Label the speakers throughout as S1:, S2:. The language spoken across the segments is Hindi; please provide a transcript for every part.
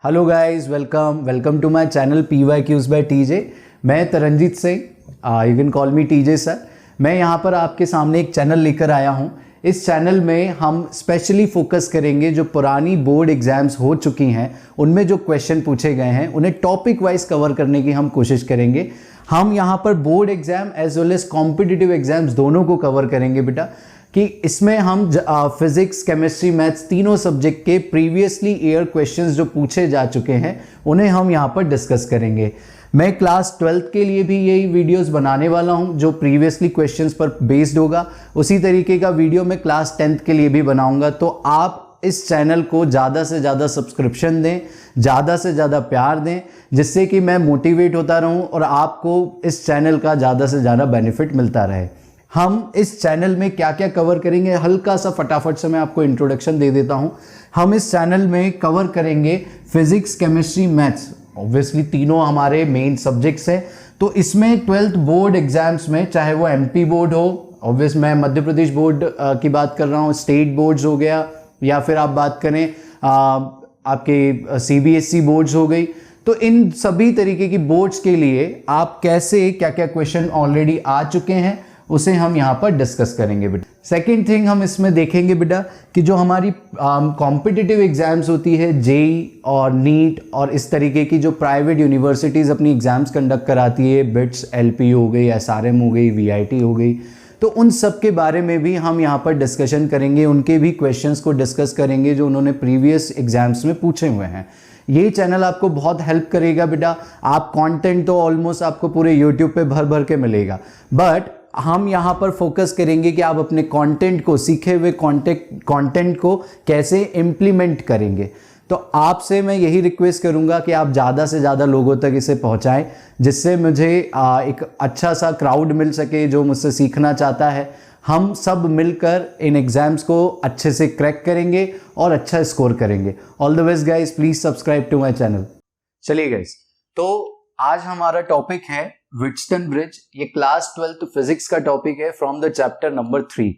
S1: Hello guys, welcome to my channel PYQs by TJ। मैं Taranjeet Singh, you can call me TJ sir. मैं यहाँ पर आपके सामने एक चैनल लेकर आया हूँ। इस चैनल में हम स्पेशली फोकस करेंगे जो पुरानी बोर्ड एग्जाम्स हो चुकी हैं उनमें जो क्वेश्चन पूछे गए हैं उन्हें टॉपिक वाइज कवर करने की हम कोशिश करेंगे। हम यहाँ पर board exam as well as competitive exams दोनों को कवर करेंगे बेटा, कि इसमें हम फिजिक्स, केमिस्ट्री, मैथ्स तीनों सब्जेक्ट के प्रीवियसली ईयर क्वेश्चंस जो पूछे जा चुके हैं उन्हें हम यहाँ पर डिस्कस करेंगे। मैं क्लास 12th के लिए भी यही वीडियोस बनाने वाला हूँ जो प्रीवियसली क्वेश्चंस पर बेस्ड होगा। उसी तरीके का वीडियो मैं क्लास 10th के लिए भी बनाऊंगा। तो आप इस चैनल को ज़्यादा से ज़्यादा सब्सक्रिप्शन दें, ज़्यादा से ज़्यादा प्यार दें, जिससे कि मैं मोटिवेट होता रहूँ और आपको इस चैनल का ज़्यादा से ज़्यादा बेनिफिट मिलता रहे। हम इस चैनल में क्या क्या कवर करेंगे, हल्का सा फटाफट से मैं आपको इंट्रोडक्शन दे देता हूं। हम इस चैनल में कवर करेंगे फिजिक्स, केमिस्ट्री, मैथ्स, ऑब्वियसली तीनों हमारे मेन सब्जेक्ट्स हैं। तो इसमें 12th बोर्ड एग्जाम्स में, चाहे वो MP बोर्ड हो, ऑब्वियस मैं मध्य प्रदेश बोर्ड की बात कर रहा हूँ, स्टेट बोर्ड्स हो गया, या फिर आप बात करें आपके CBSE बोर्ड्स हो गई, तो इन सभी तरीके की बोर्ड्स के लिए आप कैसे क्या क्या क्वेश्चन ऑलरेडी आ चुके हैं उसे हम यहाँ पर डिस्कस करेंगे बेटा। सेकेंड थिंग हम इसमें देखेंगे बेटा कि जो हमारी कॉम्पिटिटिव एग्जाम्स होती है, JEE और NEET और इस तरीके की जो प्राइवेट यूनिवर्सिटीज़ अपनी एग्जाम्स कंडक्ट कराती है, बिट्स, LP हो गई, SRM हो गई, VIT हो गई, तो उन सब के बारे में भी हम यहाँ पर डिस्कशन करेंगे। उनके भी क्वेश्चंस को डिस्कस करेंगे जो उन्होंने प्रीवियस एग्जाम्स में पूछे हुए हैं। ये चैनल आपको बहुत हेल्प करेगा बेटा। आप कंटेंट तो ऑलमोस्ट आपको पूरे YouTube पे भर भर के मिलेगा, बट हम यहाँ पर फोकस करेंगे कि आप अपने कंटेंट को, सीखे हुए कंटेंट को कैसे इम्प्लीमेंट करेंगे। तो आपसे मैं यही रिक्वेस्ट करूँगा कि आप ज़्यादा से ज़्यादा लोगों तक इसे पहुँचाएं, जिससे मुझे एक अच्छा सा क्राउड मिल सके जो मुझसे सीखना चाहता है। हम सब मिलकर इन एग्जाम्स को अच्छे से क्रैक करेंगे और अच्छा स्कोर करेंगे। All the best guys, please subscribe to my channel. चलिए गाइस, तो आज हमारा टॉपिक है व्हिटस्टन ब्रिज। ये क्लास 12th फिजिक्स का टॉपिक है from the chapter number 3।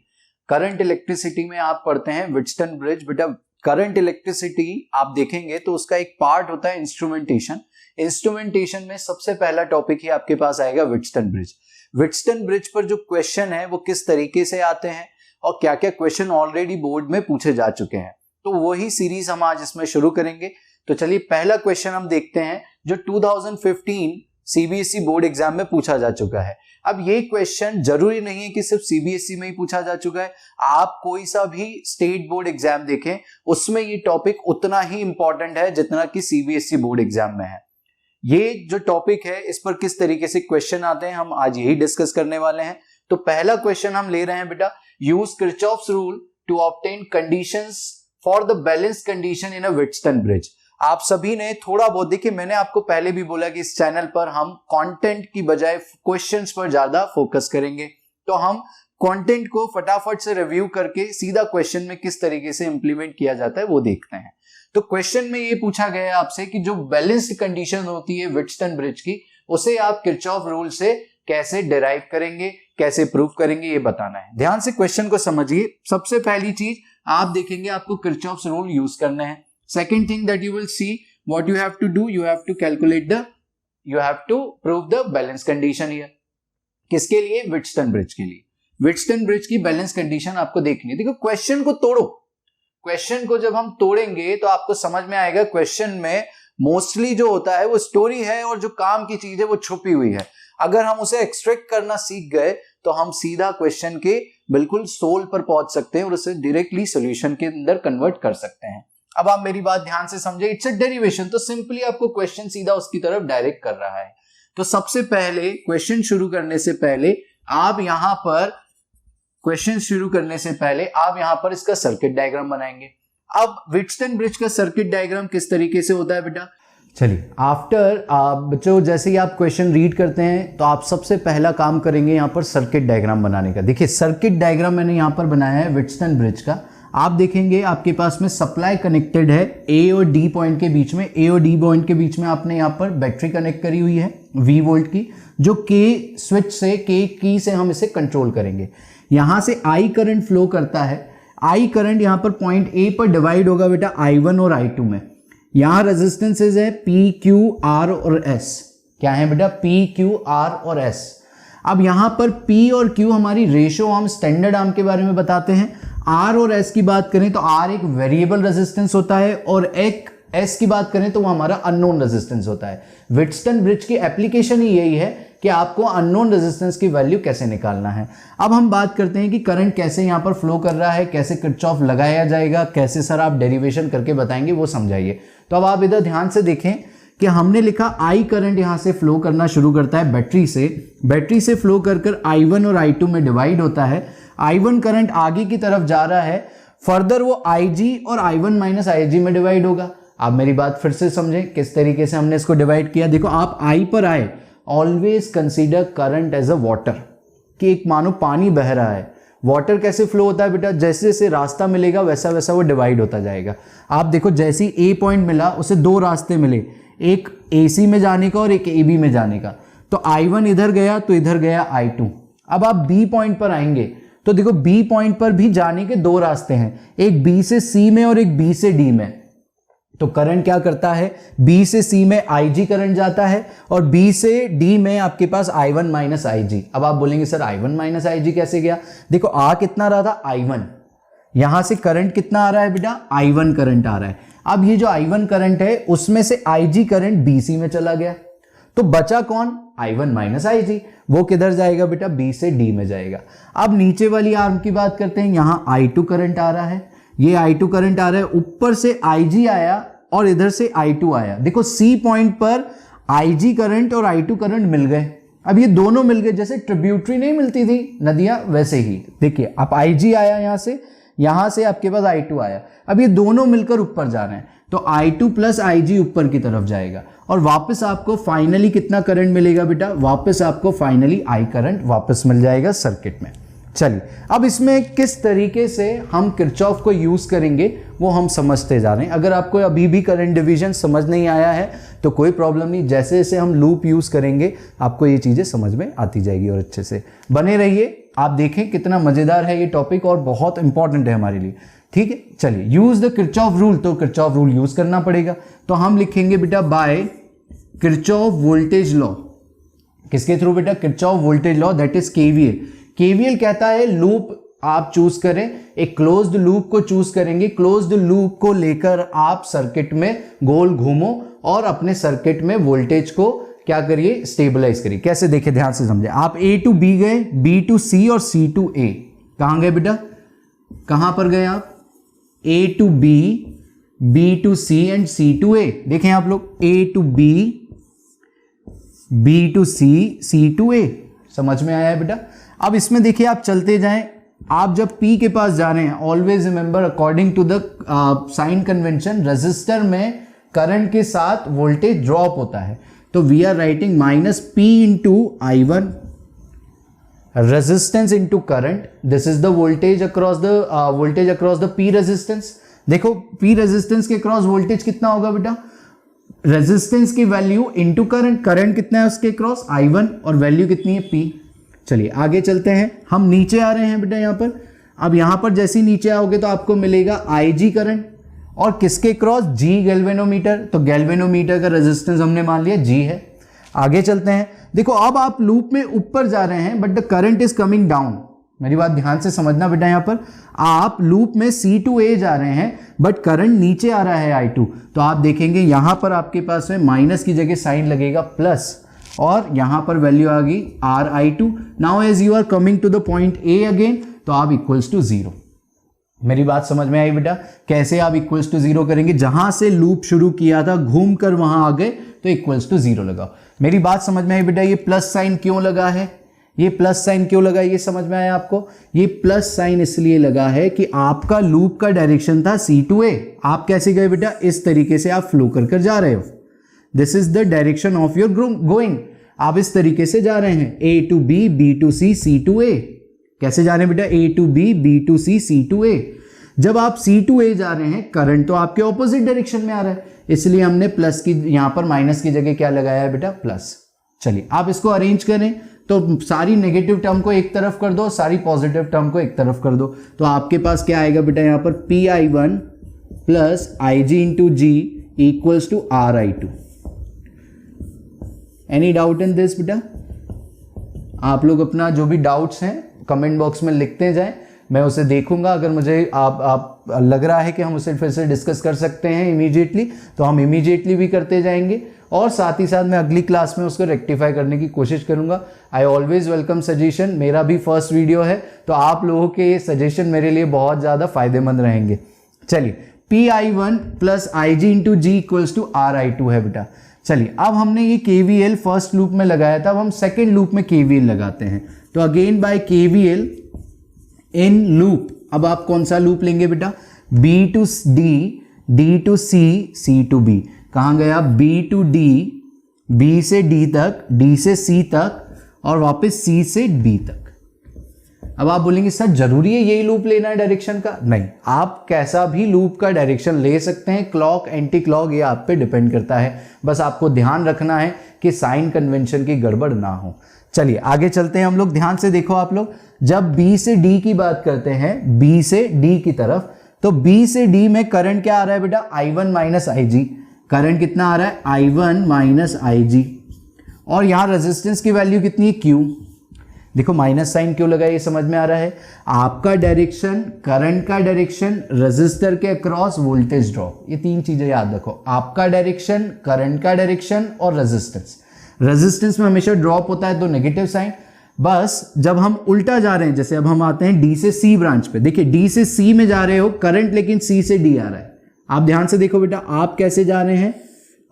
S1: Current electricity में आप पढ़ते हैं व्हिटस्टन ब्रिज। बेटा करंट इलेक्ट्रिसिटी आप देखेंगे तो उसका एक पार्ट होता है इंस्ट्रूमेंटेशन। इंस्ट्रूमेंटेशन में सबसे पहला टॉपिक ही आपके पास आएगा व्हिटस्टन ब्रिज। व्हिटस्टन ब्रिज पर जो क्वेश्चन है वो किस तरीके से आते हैं और क्या क्या क्वेश्चन ऑलरेडी बोर्ड में पूछे जा चुके हैं, तो वही सीरीज हम आज इसमें शुरू करेंगे। तो चलिए पहला क्वेश्चन हम देखते हैं जो 2015 CBSE बोर्ड एग्जाम में पूछा जा चुका है। अब ये क्वेश्चन जरूरी नहीं है कि सिर्फ CBSE में ही पूछा जा चुका है, आप कोई सा भी स्टेट बोर्ड एग्जाम देखें उसमें ये टॉपिक उतना ही इंपॉर्टेंट है जितना कि CBSE बोर्ड एग्जाम में है। ये जो टॉपिक है इस पर किस तरीके से क्वेश्चन आते हैं हम आज यही डिस्कस करने वाले हैं। तो पहला क्वेश्चन हम ले रहे हैं बेटा, use Kirchhoff's rule to obtain conditions for the balance condition in a Wheatstone bridge. आप सभी ने थोड़ा बहुत, देखिए मैंने आपको पहले भी बोला कि इस चैनल पर हम कंटेंट की बजाय क्वेश्चंस पर ज्यादा फोकस करेंगे। तो हम कंटेंट को फटाफट से रिव्यू करके सीधा क्वेश्चन में किस तरीके से इंप्लीमेंट किया जाता है वो देखते हैं। तो क्वेश्चन में ये पूछा गया है आपसे कि जो बैलेंस्ड कंडीशन होती है व्हिटस्टन ब्रिज की, उसे आप किरचॉफ रूल से कैसे डिराइव करेंगे, कैसे प्रूव करेंगे, ये बताना है। ध्यान से क्वेश्चन को समझिए। सबसे पहली चीज आप देखेंगे आपको किरचॉफ्स रूल यूज करना है। Second thing that you will see, what you have to do, you have to prove the balance condition here. किसके लिए? व्हिटस्टन ब्रिज के लिए। व्हिटस्टन ब्रिज की बैलेंस कंडीशन आपको देखनी है। देखो क्वेश्चन को तोड़ो। क्वेश्चन को जब हम तोड़ेंगे तो आपको समझ में आएगा क्वेश्चन में मोस्टली जो होता है वो स्टोरी है और जो काम की चीज है वो छुपी हुई है। अगर हम उसे एक्सट्रैक्ट करना सीख गए तो हम सीधा क्वेश्चन के बिल्कुल सोल पर पहुंच सकते हैं और उसे डायरेक्टली सोल्यूशन के अंदर कन्वर्ट कर सकते हैं। अब आप मेरी बात ध्यान से समझे, इट्स अ डेरिवेशन, तो सिंपली आपको क्वेश्चन सीधा उसकी तरफ डायरेक्ट कर रहा है। तो सबसे पहले क्वेश्चन शुरू करने से पहले आप यहां पर इसका सर्किट डायग्राम बनाएंगे। अब व्हिटस्टन ब्रिज का सर्किट डायग्राम किस तरीके से होता है बेटा? चलिए आफ्टर बच्चों जैसे ही आप क्वेश्चन रीड करते हैं तो आप सबसे पहला काम करेंगे यहां पर सर्किट डायग्राम बनाने का। देखिए सर्किट डायग्राम मैंने यहां पर बनाया है व्हिटस्टन ब्रिज का। आप देखेंगे आपके पास में सप्लाई कनेक्टेड है A और D पॉइंट के बीच में। A और D पॉइंट के बीच में आपने यहाँ पर बैटरी कनेक्ट करी हुई है V वोल्ट की, जो K स्विच से, K की से हम इसे कंट्रोल करेंगे। यहाँ से I करंट फ्लो करता है। I करंट यहाँ पर पॉइंट A पर डिवाइड होगा बेटा I1 और I2 में। यहां रेजिस्टेंसेज है पी क्यू आर और एस। क्या है बेटा? पी क्यू आर और एस। अब यहां पर P और Q हमारी रेशो आर्म, स्टैंडर्ड आर्म के बारे में बताते हैं। R और S की बात करें तो R एक वेरिएबल रेजिस्टेंस होता है और एक S की बात करें तो वो हमारा अननोन रेजिस्टेंस होता है। व्हिटस्टन ब्रिज की एप्लीकेशन ही यही है कि आपको अननोन रेजिस्टेंस की वैल्यू कैसे निकालना है। अब हम बात करते हैं कि करंट कैसे यहाँ पर फ्लो कर रहा है, कैसे किरचॉफ लगाया जाएगा, कैसे सर आप डेरिवेशन करके बताएंगे, वो समझाइए। तो अब आप इधर ध्यान से देखें कि हमने लिखा I करंट यहां से फ्लो करना शुरू करता है बैटरी से फ्लो कर I1 और I2 में डिवाइड होता है। I1 करंट आगे की तरफ जा रहा है, फर्दर वो IG और I1 माइनस IG में डिवाइड होगा। आप मेरी बात फिर से समझें किस तरीके से हमने इसको डिवाइड किया। देखो आप I पर आए, always consider current as a water, कि एक मानो पानी बह रहा है। वाटर कैसे फ्लो होता है बेटा? जैसे जैसे रास्ता मिलेगा वैसा वैसा वो डिवाइड होता जाएगा। आप देखो जैसे ही A पॉइंट मिला उसे दो रास्ते मिले, एक AC में जाने का और एक AB में जाने का। तो I1 इधर गया तो इधर गया I2। अब आप B पॉइंट पर आएंगे तो देखो B पॉइंट पर भी जाने के दो रास्ते हैं, एक B से C में और एक B से D में। तो करंट क्या करता है? B से C में IG करंट जाता है और B से D में आपके पास I1 माइनस IG। अब आप बोलेंगे सर I1 माइनस IG कैसे गया? देखो आ कितना रहा था? I1। यहां से करंट कितना आ रहा है बेटा? I1 करंट आ रहा है। अब ये जो I1 करंट है उसमें से IG करंट BC में चला गया, तो बचा कौन? I1 minus IG। वो किधर जाएगा बेटा? B से D में जाएगा। अब नीचे वाली आर्म की बात करते हैं। यहां I2 करंट आ रहा है, ये I2 करंट आ रहा है, ऊपर से IG आया और इधर से I2 आया। देखो C पॉइंट पर IG करंट और I2 करंट मिल गए। अब ये दोनों मिल गए, जैसे ट्रिब्यूटरी नहीं मिलती थी नदियां, वैसे ही देखिए अब IG आया यहां से आपके पास I2 आया। अब ये दोनों मिलकर ऊपर जा रहे हैं, तो I2 प्लस IG ऊपर की तरफ जाएगा और वापस आपको फाइनली कितना करंट मिलेगा बेटा? वापस आपको फाइनली I करंट वापस मिल जाएगा सर्किट में। चलिए अब इसमें किस तरीके से हम किरचॉफ को यूज करेंगे वो हम समझते जा रहे हैं। अगर आपको अभी भी करंट डिवीजन समझ नहीं आया है तो कोई प्रॉब्लम नहीं, जैसे जैसे हम लूप यूज करेंगे आपको ये चीजें समझ में आती जाएगी और अच्छे से बने रहिए। आप देखें कितना मजेदार है ये टॉपिक और बहुत इंपॉर्टेंट है हमारे लिए। ठीक है, चलिए यूज द किरचॉफ रूल। तो किरचॉफ रूल यूज करना पड़ेगा, तो हम लिखेंगे बेटा बाय किरचॉफ वोल्टेज लॉ। किसके थ्रू बेटा? Kirchhoff voltage law, that is KVL. KVL कहता है लूप आप चूज करें, एक क्लोज्ड लूप को चूज करेंगे, क्लोज्ड लूप को लेकर आप सर्किट में गोल घूमो और अपने सर्किट में वोल्टेज को क्या करिए? स्टेबलाइज करिए। कैसे? देखिए ध्यान से समझे। आप A टू B गए, B टू C और C टू A। कहां गए बेटा? कहां पर गए आप? A to B, B to C and C to A। देखें आप लोग, A to B, B to C, C to A। समझ में आया है बेटा? अब इसमें देखिए आप चलते जाएं, आप जब P के पास जा रहे हैं, always remember according to the sign convention, resistor में करंट के साथ वोल्टेज ड्रॉप होता है। तो we are writing minus P into I1, resistance into current, this is the voltage across the P resistance. देखो P रेजिस्टेंस के क्रॉस वोल्टेज कितना होगा बेटा? रेजिस्टेंस की वैल्यू इंटू करंट, करंट कितना है उसके क्रॉस? I1 और वैल्यू कितनी है? P। चलिए आगे चलते हैं, हम नीचे आ रहे हैं बेटा यहाँ पर। अब यहाँ पर जैसे ही नीचे आओगे तो आपको मिलेगा IG करंट और किसके क्रॉस? G galvanometer. तो गैल्वेनोमीटर का रेजिस्टेंस हमने मान लिया G है। आगे चलते हैं, देखो अब आप लूप में ऊपर जा रहे हैं but the current is coming down. मेरी बात ध्यान से समझना बेटा, यहाँ पर आप लूप में C टू A जा रहे हैं बट करंट नीचे आ रहा है I2। तो आप देखेंगे यहाँ पर आपके पास में माइनस की जगह साइन लगेगा प्लस और यहां पर वैल्यू आ गई RI2। Now as you are coming to the point A again, तो आप इक्वल्स टू 0। मेरी बात समझ में आई बेटा? कैसे आप इक्वल्स टू 0 करेंगे? जहां से लूप शुरू किया था घूमकर वहां आ गए तो इक्वल्स टू 0 लगाओ। मेरी बात समझ में आई बेटा? ये प्लस साइन क्यों लगा है? ये प्लस साइन क्यों लगा है ये समझ में आया आपको? ये प्लस साइन इसलिए लगा है कि आपका लूप का डायरेक्शन था C टू A। आप कैसे गए बेटा? इस तरीके से आप फ्लो कर जा रहे हो। This is the direction of your going. आप इस तरीके से जा रहे हैं, A to B, B to C, C to A। कैसे जा रहे हैं बेटा? A to B, B to C, C to A। जब आप C टू A जा रहे हैं, करंट तो आपके ऑपोजिट डायरेक्शन में आ रहा है, इसलिए हमने प्लस की यहां पर माइनस की जगह क्या लगाया है बेटा? प्लस। चलिए आप इसको अरेंज करें, तो सारी नेगेटिव टर्म को एक तरफ कर दो, सारी पॉजिटिव टर्म को एक तरफ कर दो। तो आपके पास क्या आएगा बेटा? यहां पर PI1 plus IG into G equals to RI2। Any doubt in this बेटा? आप लोग अपना जो भी डाउट्स हैं कमेंट बॉक्स में लिखते जाएं, मैं उसे देखूंगा। अगर मुझे आप लग रहा है कि हम उसे फिर से डिस्कस कर सकते हैं इमीडिएटली, तो हम इमीडिएटली भी करते जाएंगे, और साथ ही साथ मैं अगली क्लास में उसको रेक्टिफाई करने की कोशिश करूंगा। I always welcome suggestion. मेरा भी फर्स्ट वीडियो है, तो आप लोगों के सजेशन मेरे लिए बहुत ज़्यादा फायदेमंद रहेंगे। चलिए, PI1 plus IG into G equals to RI2 है बेटा। चलिए, अब हमने ये KVL फर्स्ट लूप में लगाया था, अब हम सेकेंड लूप में KVL लगाते हैं। तो again by KVL in loop, अब आप कौन सा लूप लेंगे बेटा? B to D, D to C, C to B। कहाँ गया? B टू D, B से D तक, D से C तक, और वापस C से D तक। अब आप बोलेंगे सर जरूरी है यही लूप लेना है डायरेक्शन का? नहीं, आप कैसा भी लूप का डायरेक्शन ले सकते हैं, क्लॉक एंटी क्लॉक ये आप पे डिपेंड करता है। बस आपको ध्यान रखना है कि साइन कन्वेंशन की गड़बड़ ना हो। चलिए आगे चलते हैं हम लोग। ध्यान से देखो आप लोग, जब B से D की बात करते हैं, B से D की तरफ, तो B से D में करंट क्या आ रहा है बेटा? I1 minus IG। करंट कितना आ रहा है? I1 minus IG। और यहां रेजिस्टेंस की वैल्यू कितनी है? Q। देखो माइनस साइन क्यों लगा, ये समझ में आ रहा है। आपका डायरेक्शन, करंट का डायरेक्शन, रेजिस्टर के अक्रॉस वोल्टेज ड्रॉप, ये तीन चीजें याद रखो। आपका डायरेक्शन, करंट का डायरेक्शन और रेजिस्टेंस। रेजिस्टेंस में हमेशा ड्रॉप होता है तो नेगेटिव साइन। बस जब हम उल्टा जा रहे हैं, जैसे अब हम आते हैं डी से सी ब्रांच पे, देखिए डी से सी में जा रहे हो करंट, लेकिन सी से डी आ रहा है। आप ध्यान से देखो बेटा, आप कैसे जा रहे हैं?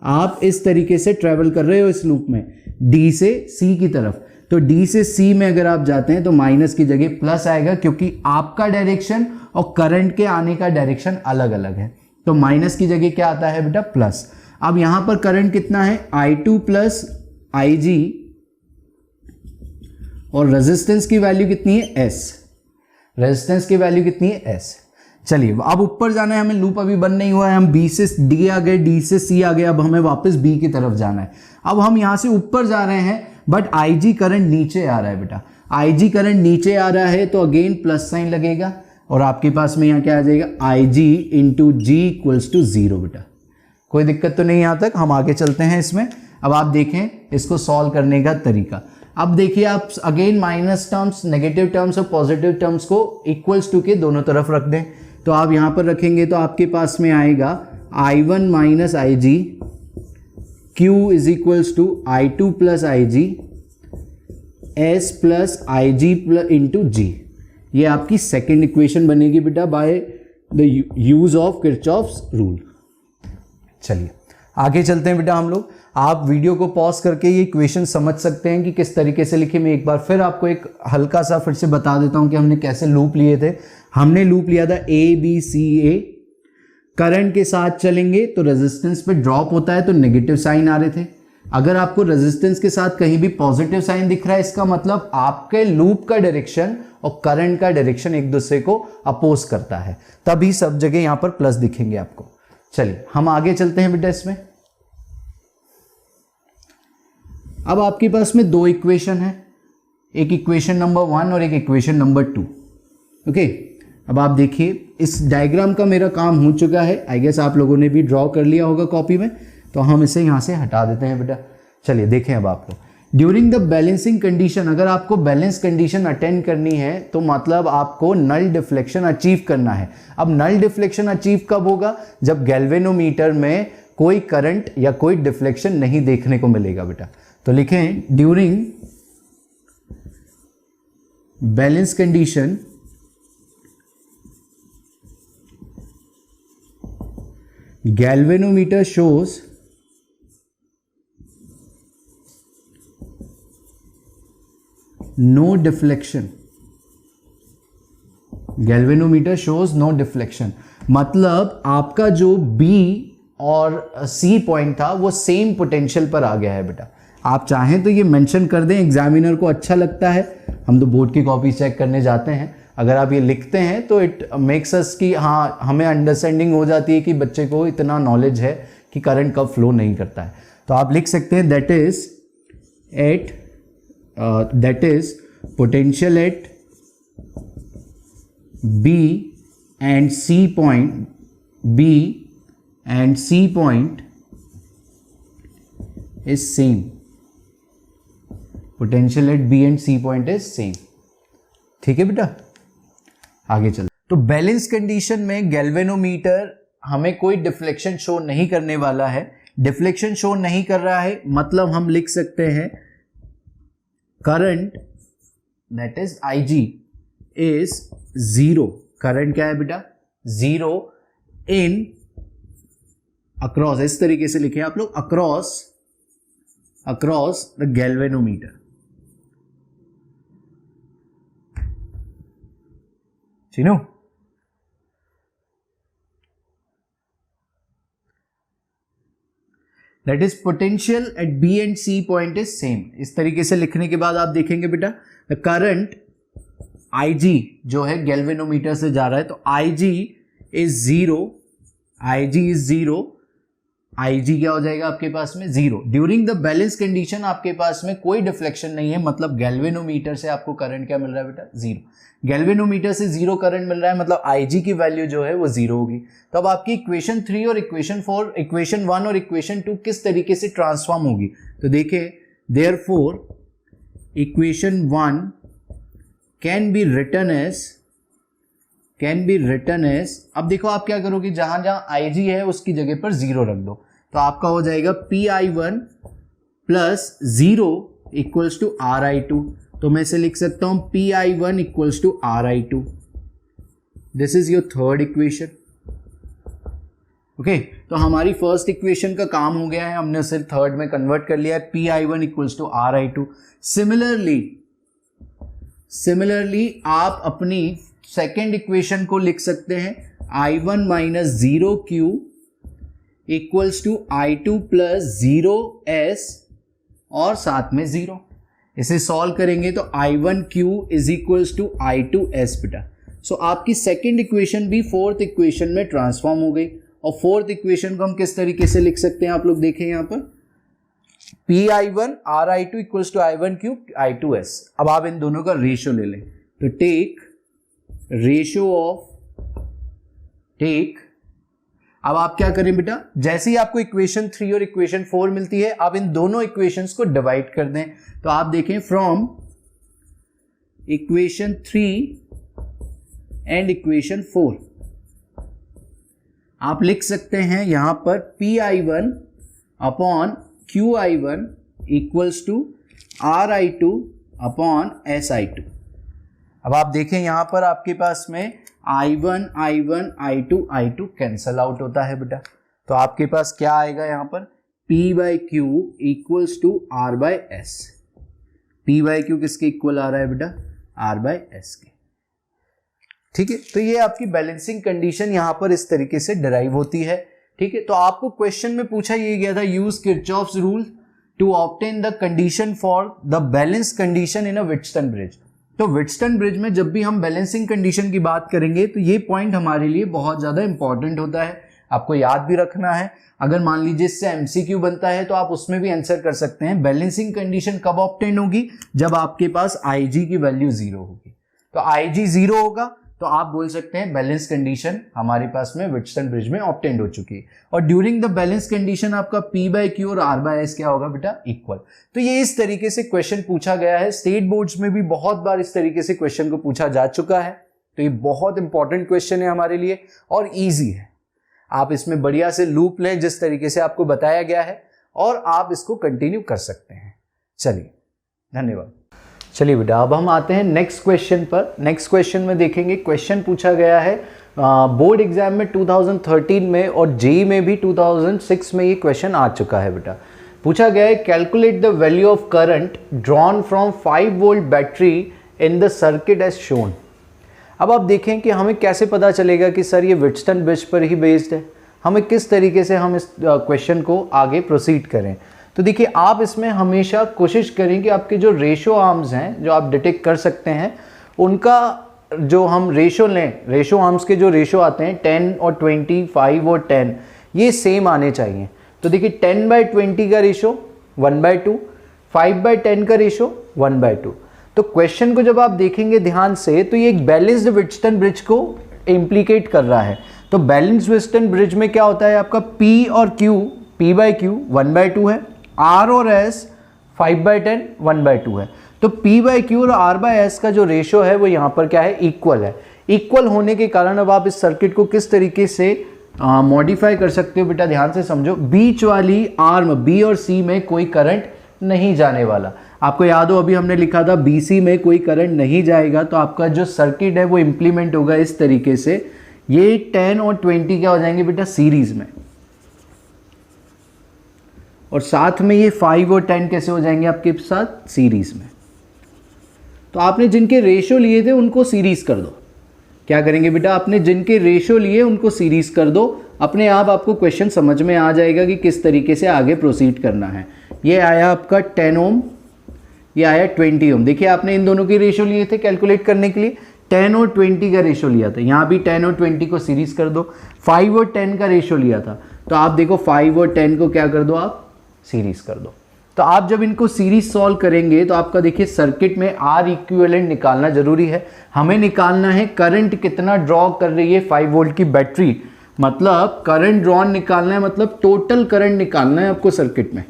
S1: आप इस तरीके से ट्रेवल कर रहे हो इस लूप में, डी से सी की तरफ। तो डी से सी में अगर आप जाते हैं तो माइनस की जगह प्लस आएगा, क्योंकि आपका डायरेक्शन और करंट के आने का डायरेक्शन अलग अलग है। तो माइनस की जगह क्या आता है बेटा? प्लस। अब यहां पर करंट कितना है? I2 प्लस IG, और रेजिस्टेंस की वैल्यू कितनी है? S। रेजिस्टेंस की वैल्यू कितनी है? S। चलिए अब ऊपर जाना है हमें, लूप अभी बंद नहीं हुआ है, हम B से D आ गए, D से C आ गए, अब हमें वापस B की तरफ जाना है। अब हम यहां से ऊपर जा रहे हैं, बट IG करंट नीचे आ रहा है बेटा। IG करंट नीचे आ रहा है तो अगेन प्लस साइन लगेगा, और आपके पास में यहां क्या आ जाएगा? IG into G equals to 0 बेटा। कोई दिक्कत तो नहीं यहां तक? हम आगे चलते हैं इसमें। अब आप देखें इसको सॉल्व करने का तरीका। अब देखिए आप again minus terms, negative terms और पॉजिटिव टर्म्स को इक्वल्स टू के दोनों तरफ रख दें। तो आप यहां पर रखेंगे तो आपके पास में आएगा I1 minus IG, Q is equals to I2 plus IG, S plus IG plus into G. ये आपकी सेकेंड इक्वेशन बनेगी बेटा by the use of Kirchhoff's rule. चलिए आगे चलते हैं बेटा हम लोग। आप वीडियो को पॉज करके ये इक्वेशन समझ सकते हैं कि किस तरीके से लिखे। मैं एक बार फिर आपको एक हल्का सा फिर से बता देता हूं कि हमने कैसे लूप लिए थे। हमने लूप लिया था ABCA, करंट के साथ चलेंगे तो रेजिस्टेंस पे ड्रॉप होता है तो नेगेटिव साइन आ रहे थे। अगर आपको रेजिस्टेंस के साथ कहीं भी पॉजिटिव साइन दिख रहा है, इसका मतलब आपके लूप का डायरेक्शन और करंट का डायरेक्शन एक दूसरे को अपोज करता है, तभी सब जगह यहां पर प्लस दिखेंगे आपको। चलिए हम आगे चलते हैं बेटा इसमें। अब आपके पास में दो इक्वेशन है, एक इक्वेशन नंबर 1 और एक इक्वेशन नंबर 2। ओके, अब आप देखिए इस डायग्राम का मेरा काम हो चुका है। आई गेस आप लोगों ने भी ड्रॉ कर लिया होगा कॉपी में, तो हम इसे यहाँ से हटा देते हैं बेटा। चलिए देखें अब आप लोग, ड्यूरिंग द बैलेंसिंग कंडीशन, अगर आपको बैलेंस कंडीशन अटेंड करनी है तो मतलब आपको नल डिफ्लेक्शन अचीव करना है। अब नल डिफ्लेक्शन अचीव कब होगा? जब गैल्वेनोमीटर में कोई करंट या कोई डिफ्लेक्शन नहीं देखने को मिलेगा बेटा। तो लिखें during balance condition galvanometer shows no deflection। galvanometer shows no deflection मतलब आपका जो B और C पॉइंट था वो सेम पोटेंशियल पर आ गया है बेटा। आप चाहें तो ये मेंशन कर दें, एग्जामिनर को अच्छा लगता है। हम तो बोर्ड की कॉपी चेक करने जाते हैं, अगर आप ये लिखते हैं तो इट मेक्स अस कि हाँ हमें अंडरस्टैंडिंग हो जाती है कि बच्चे को इतना नॉलेज है कि करंट कब फ्लो नहीं करता है। तो आप लिख सकते हैं that is potential eight B and C point, B and C point is same. Potential at B and C point is same. ठीक है बेटा, आगे चल। तो बैलेंस कंडीशन में गैल्वेनोमीटर हमें कोई डिफ्लेक्शन शो नहीं करने वाला है। डिफ्लेक्शन शो नहीं कर रहा है मतलब हम लिख सकते हैं current that is IG is 0। Current क्या है बेटा? 0 इन अक्रॉस, इस तरीके से लिखे आप लोग, अक्रॉस द गैल्वेनोमीटर। चिनो, that is potential at B and C point is same. इस तरीके से लिखने के बाद आप देखेंगे बेटा द करंट IG जो है गैल्वेनोमीटर से जा रहा है, तो IG is 0, IG is 0, IG क्या हो जाएगा आपके पास में? 0। ड्यूरिंग द बैलेंस कंडीशन आपके पास में कोई डिफ्लेक्शन नहीं है, मतलब गैल्वेनोमीटर से आपको करंट क्या मिल रहा है बेटा? 0। गैल्वेनोमीटर से 0 करंट मिल रहा है मतलब IG की वैल्यू जो है वो 0 होगी। तो अब आपकी इक्वेशन 3 और इक्वेशन 4, इक्वेशन 1 और इक्वेशन 2 किस तरीके से ट्रांसफॉर्म होगी? तो देखिए, therefore equation 1 can be written as, अब देखो आप क्या करोगे, जहां जहां IG है उसकी जगह पर 0 रख दो, तो आपका हो जाएगा PI1 plus 0 equals to RI2। तो मैं इसे लिख सकता हूं PI1 equals to RI2। This is your third equation. Okay, तो हमारी फर्स्ट इक्वेशन का काम हो गया है, हमने उसे थर्ड में कन्वर्ट कर लिया है, PI1 equals to RI2। Similarly आप अपनी सेकेंड इक्वेशन को लिख सकते हैं I1 minus 0Q equals to I2 plus 0S और साथ में 0। इसे सॉल्व करेंगे तो I1Q is equals to I2S बेटा। सो आपकी सेकेंड इक्वेशन भी फोर्थ इक्वेशन में ट्रांसफॉर्म हो गई। और फोर्थ इक्वेशन को हम किस तरीके से लिख सकते हैं आप लोग देखें यहाँ पर, PI1 RI2 equals to I1Q I2S। अब आप इन दोनों का रेशियो ले लें, तो टेक रेशियो ऑफ, अब आप क्या करें बेटा, जैसे ही आपको इक्वेशन 3 और इक्वेशन 4 मिलती है आप इन दोनों इक्वेशंस को डिवाइड कर दें। तो आप देखें फ्रॉम इक्वेशन 3 एंड इक्वेशन 4 आप लिख सकते हैं यहां पर PI1 upon QI1 equals to RI2 upon SI2। अब आप देखें यहां पर आपके पास में I1 I2 कैंसल आउट होता है बेटा, तो आपके पास क्या आएगा यहां पर, P by Q equals to R by S। P by Q किसके इक्वल आ रहा है बेटा? R बाई S के। ठीक है, तो ये आपकी बैलेंसिंग कंडीशन यहां पर इस तरीके से डिराइव होती है। ठीक है, तो आपको क्वेश्चन में पूछा ये गया था, use Kirchhoff's rule to obtain the condition for the balance condition in a Wheatstone bridge. तो व्हिटस्टन ब्रिज में जब भी हम बैलेंसिंग कंडीशन की बात करेंगे तो ये पॉइंट हमारे लिए बहुत ज़्यादा इंपॉर्टेंट होता है, आपको याद भी रखना है। अगर मान लीजिए इससे एमसीक्यू बनता है तो आप उसमें भी आंसर कर सकते हैं। बैलेंसिंग कंडीशन कब ऑब्टेन होगी? जब आपके पास IG की वैल्यू 0 होगी। तो IG 0 होगा तो आप बोल सकते हैं बैलेंस कंडीशन हमारे पास में व्हिटस्टन ब्रिज में ऑब्टेन्ड हो चुकी है। और ड्यूरिंग द बैलेंस कंडीशन आपका P बाई क्यू और R बाई S क्या होगा बेटा? इक्वल। तो ये इस तरीके से क्वेश्चन पूछा गया है, स्टेट बोर्ड्स में भी बहुत बार इस तरीके से क्वेश्चन को पूछा जा चुका है। तो ये बहुत इंपॉर्टेंट क्वेश्चन है हमारे लिए और ईजी है। आप इसमें बढ़िया से लूप लें जिस तरीके से आपको बताया गया है और आप इसको कंटिन्यू कर सकते हैं। चलिए, धन्यवाद। चलिए बेटा, अब हम आते हैं नेक्स्ट क्वेश्चन पर। नेक्स्ट क्वेश्चन में देखेंगे, क्वेश्चन पूछा गया है बोर्ड एग्जाम में 2013 में और जेई में भी 2006 में ये क्वेश्चन आ चुका है बेटा। पूछा गया है calculate the value of current drawn from 5 volt battery in the circuit as shown. अब आप देखें कि हमें कैसे पता चलेगा कि सर ये व्हिटस्टन ब्रिज पर ही बेस्ड है, हमें किस तरीके से हम इस क्वेश्चन को आगे प्रोसीड करें। तो देखिए, आप इसमें हमेशा कोशिश करें कि आपके जो रेशो आर्म्स हैं जो आप डिटेक्ट कर सकते हैं उनका जो हम रेशो लें, रेशो आर्म्स के जो रेशो आते हैं 10 और 20, 5 और 10, ये सेम आने चाहिए। तो देखिए 10/20 का रेशो 1/2, 5/10 का रेशो 1/2। तो क्वेश्चन को जब आप देखेंगे ध्यान से तो ये एक बैलेंस्ड व्हिटस्टन ब्रिज को इम्प्लीकेट कर रहा है। तो तो बैलेंस वेस्टर्न ब्रिज में क्या होता है आपका P और Q, P/Q 1/2 है, R और S 5/10 1/2 है। तो P/Q और R/S का जो रेशो है वो यहाँ पर क्या है, इक्वल है। इक्वल होने के कारण अब आप इस सर्किट को किस तरीके से मॉडिफाई कर सकते हो बेटा, ध्यान से समझो। बीच वाली आर्म B और C में कोई करंट नहीं जाने वाला। आपको याद हो अभी हमने लिखा था BC में कोई करंट नहीं जाएगा, तो आपका जो सर्किट है वो इंप्लीमेंट होगा इस तरीके से। ये 10 और 20 क्या हो जाएंगे बेटा, सीरीज में, और साथ में ये 5 और 10 कैसे हो जाएंगे आपके साथ, सीरीज में। तो आपने जिनके रेशो लिए थे उनको सीरीज कर दो। क्या करेंगे बेटा, आपने जिनके रेशो लिए उनको सीरीज कर दो, अपने आप आपको क्वेश्चन समझ में आ जाएगा कि किस तरीके से आगे प्रोसीड करना है। ये आया आपका 10 ओम, ये आया 20 ओम। देखिए आपने इन दोनों के रेशो लिए थे कैलकुलेट करने के लिए, 10 और 20 का रेशो लिया था, यहाँ भी 10 और 20 को सीरीज कर दो। 5 और 10 का रेशो लिया था, तो आप देखो 5 और 10 को क्या कर दो, आप सीरीज कर दो। तो आप जब इनको सीरीज सॉल्व करेंगे तो आपका देखिए सर्किट में आर इक्विवेलेंट निकालना जरूरी है। हमें निकालना है करंट कितना ड्रॉ कर रही है 5 वोल्ट की बैटरी, मतलब करंट ड्रॉन निकालना है, मतलब टोटल करंट निकालना है आपको सर्किट में।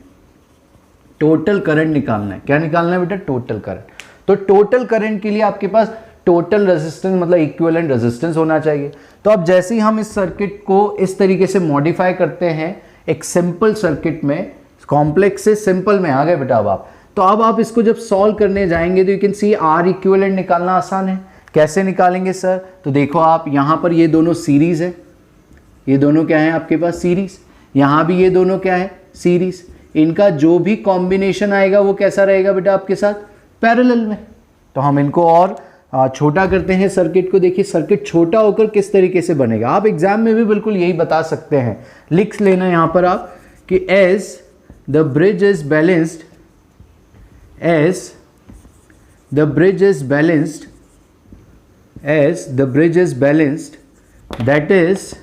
S1: टोटल करंट निकालना है, क्या निकालना है बेटा, टोटल करंट। तो टोटल करंट के लिए आपके पास टोटल रेजिस्टेंस मतलब इक्विवेलेंट रेजिस्टेंस होना चाहिए। तो अब जैसे ही हम इस सर्किट को इस तरीके से मॉडिफाई करते हैं एक सिंपल सर्किट में, कॉम्प्लेक्स से सिंपल में आ गए बेटा अब आप, तो अब आप इसको जब सॉल्व करने जाएंगे तो you can see R equivalent निकालना आसान है। कैसे निकालेंगे सर, तो देखो आप यहाँ पर ये दोनों सीरीज है, ये दोनों क्या है आपके पास, सीरीज। यहाँ भी ये दोनों क्या है, सीरीज। इनका जो भी कॉम्बिनेशन आएगा वो कैसा रहेगा बेटा आपके साथ, पैरेलल में। तो हम इनको और छोटा करते हैं सर्किट को। देखिए सर्किट छोटा होकर किस तरीके से बनेगा, आप एग्जाम में भी बिल्कुल यही बता सकते हैं। लिख लेना यहाँ पर आप कि as the bridge is balanced, as the bridge is balanced, as the bridge is balanced, that is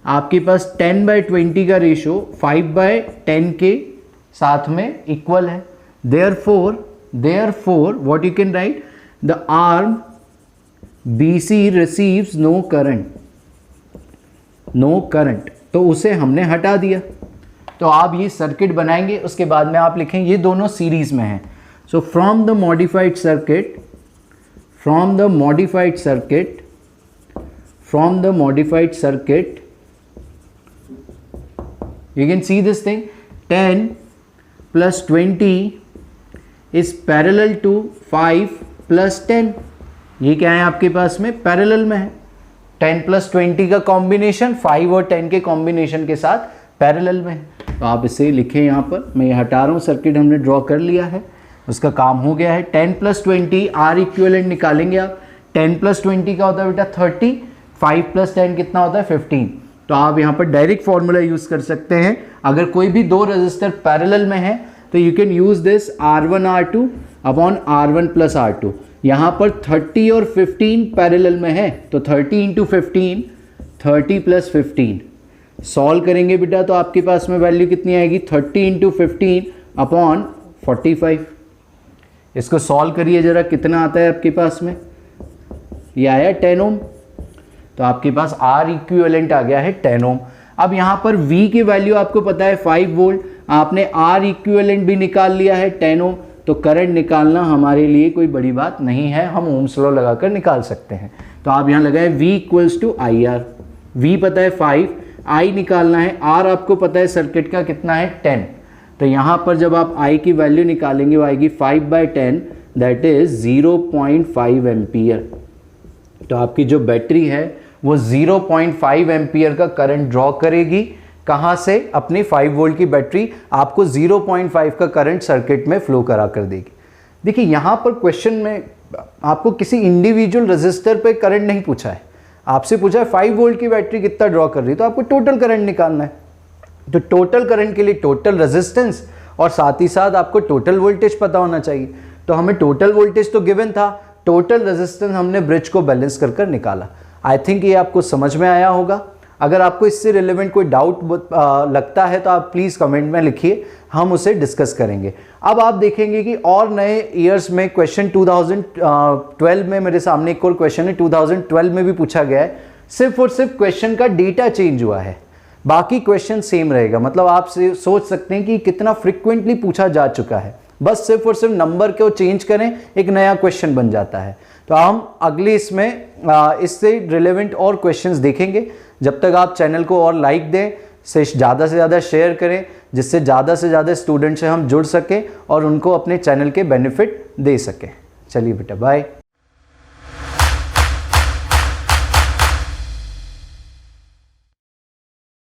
S1: आपके पास 10/20 का रेशो 5/10 के साथ में इक्वल है। therefore what you can write, the arm BC receives no current, तो उसे हमने हटा दिया। तो आप ये सर्किट बनाएंगे, उसके बाद में आप लिखें ये दोनों सीरीज में हैं। So from the modified circuit, you can see this thing, 10 plus 20 is parallel to 5 plus 10। ये क्या है आपके पास में, पैरेलल में है। 10 plus 20 का कॉम्बिनेशन 5 और 10 के कॉम्बिनेशन के साथ पैरेलल में है। तो आप इसे लिखें यहाँ पर, मैं ये हटा रहा हूँ, सर्किट हमने ड्रॉ कर लिया है, उसका काम हो गया है। 10 plus 20 आर इक्विवेलेंट निकालेंगे आप। 10 plus 20 का होता है बेटा 30, 5 plus 10 कितना होता है 15। तो आप यहाँ पर डायरेक्ट फॉर्मूला यूज कर सकते हैं। अगर कोई भी दो रजिस्टर पैरेलल में है तो you can use this R1 R2 upon R1 plus R2। यहाँ पर 30 और 15 पैरेलल में है, तो 30 इंटू 15, 30 प्लस 15 सॉल्व करेंगे बेटा, तो आपके पास में वैल्यू कितनी आएगी, 30 इंटू 15 अपॉन 45। इसको सॉल्व करिए जरा, कितना आता है आपके पास में, ये आया 10 ओम। तो आपके पास आर इक्विवेलेंट आ गया है 10 ओम। अब यहाँ पर V की वैल्यू आपको पता है 5 वोल्ट, आपने आर इक्विवेलेंट भी निकाल लिया है 10 ओम। तो करंट निकालना हमारे लिए कोई बड़ी बात नहीं है, हम ओम्स लॉ लगाकर निकाल सकते हैं। तो आप यहाँ लगाए V equals to I R. V पता है 5, I निकालना है, R आपको पता है सर्किट का कितना है 10। तो यहाँ पर जब आप I की वैल्यू निकालेंगे वो आएगी 5/10, दैट इज 0.5 एम्पियर। तो आपकी जो बैटरी है वो 0.5 एम्पियर का करंट ड्रॉ करेगी। कहाँ से, अपनी 5 वोल्ट की बैटरी आपको 0.5 का करंट सर्किट में फ्लो करा कर देगी। देखिए यहाँ पर क्वेश्चन में आपको किसी इंडिविजुअल रजिस्टर पे करंट नहीं पूछा है, आपसे पूछा है 5 वोल्ट की बैटरी कितना ड्रॉ कर रही है, तो आपको टोटल करंट निकालना है। तो टोटल करंट के लिए टोटल रेजिस्टेंस और साथ ही साथ आपको टोटल वोल्टेज पता होना चाहिए। तो हमें टोटल वोल्टेज तो गिवन था, टोटल रेजिस्टेंस हमने ब्रिज को बैलेंस कर निकाला। आई थिंक ये आपको समझ में आया होगा। अगर आपको इससे रिलेवेंट कोई डाउट लगता है तो आप प्लीज़ कमेंट में लिखिए, हम उसे डिस्कस करेंगे। अब आप देखेंगे कि और नए ईयर्स में क्वेश्चन 2012 में मेरे सामने एक और क्वेश्चन है, 2012 में भी पूछा गया है। सिर्फ और सिर्फ क्वेश्चन का डेटा चेंज हुआ है, बाकी क्वेश्चन सेम रहेगा। मतलब आप सोच सकते हैं कि कितना फ्रिक्वेंटली पूछा जा चुका है, बस सिर्फ और सिर्फ नंबर को चेंज करें, एक नया क्वेश्चन बन जाता है। तो हम अगले इसमें इससे रिलेवेंट और क्वेश्चंस देखेंगे। जब तक आप चैनल को और लाइक दें, से ज़्यादा शेयर करें, जिससे ज़्यादा से ज़्यादा स्टूडेंट से हम जुड़ सकें और उनको अपने चैनल के बेनिफिट दे सकें। चलिए बेटा, बाय।